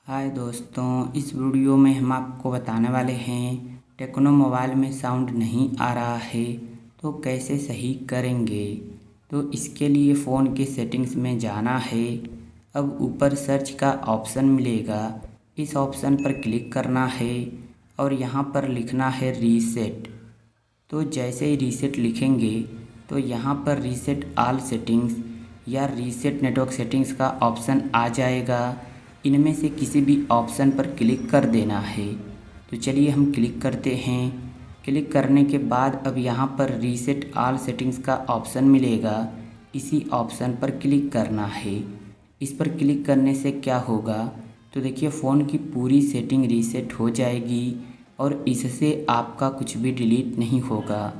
हाय दोस्तों, इस वीडियो में हम आपको बताने वाले हैं टेक्नो मोबाइल में साउंड नहीं आ रहा है तो कैसे सही करेंगे। तो इसके लिए फ़ोन के सेटिंग्स में जाना है। अब ऊपर सर्च का ऑप्शन मिलेगा, इस ऑप्शन पर क्लिक करना है और यहाँ पर लिखना है रीसेट। तो जैसे ही रीसेट लिखेंगे तो यहाँ पर रीसेट ऑल सेटिंग्स या रीसेट नेटवर्क सेटिंग्स का ऑप्शन आ जाएगा। इनमें से किसी भी ऑप्शन पर क्लिक कर देना है। तो चलिए हम क्लिक करते हैं। क्लिक करने के बाद अब यहाँ पर रीसेट ऑल सेटिंग्स का ऑप्शन मिलेगा, इसी ऑप्शन पर क्लिक करना है। इस पर क्लिक करने से क्या होगा, तो देखिए फ़ोन की पूरी सेटिंग रीसेट हो जाएगी और इससे आपका कुछ भी डिलीट नहीं होगा।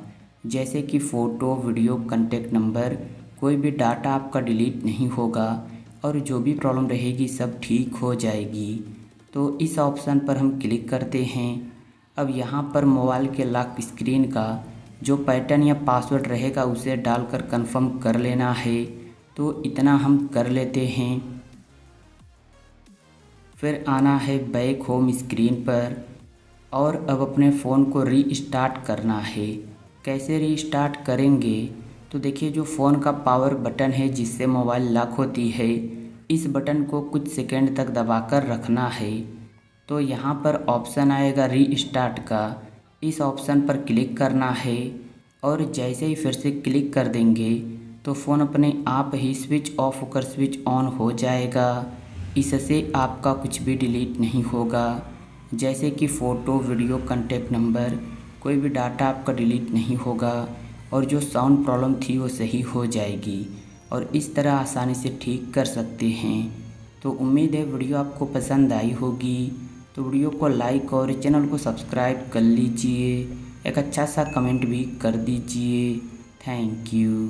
जैसे कि फ़ोटो, वीडियो, कॉन्टैक्ट नंबर, कोई भी डाटा आपका डिलीट नहीं होगा और जो भी प्रॉब्लम रहेगी सब ठीक हो जाएगी। तो इस ऑप्शन पर हम क्लिक करते हैं। अब यहाँ पर मोबाइल के लॉक स्क्रीन का जो पैटर्न या पासवर्ड रहेगा उसे डालकर कंफर्म कर लेना है। तो इतना हम कर लेते हैं। फिर आना है बैक होम स्क्रीन पर और अब अपने फ़ोन को रीस्टार्ट करना है। कैसे रीस्टार्ट करेंगे, तो देखिए जो फ़ोन का पावर बटन है जिससे मोबाइल लॉक होती है, इस बटन को कुछ सेकंड तक दबाकर रखना है। तो यहाँ पर ऑप्शन आएगा रीस्टार्ट का, इस ऑप्शन पर क्लिक करना है और जैसे ही फिर से क्लिक कर देंगे तो फ़ोन अपने आप ही स्विच ऑफ होकर स्विच ऑन हो जाएगा। इससे आपका कुछ भी डिलीट नहीं होगा, जैसे कि फ़ोटो, वीडियो, कॉन्टैक्ट नंबर, कोई भी डाटा आपका डिलीट नहीं होगा और जो साउंड प्रॉब्लम थी वो सही हो जाएगी और इस तरह आसानी से ठीक कर सकते हैं। तो उम्मीद है वीडियो आपको पसंद आई होगी। तो वीडियो को लाइक और चैनल को सब्सक्राइब कर लीजिए, एक अच्छा सा कमेंट भी कर दीजिए। Thank you.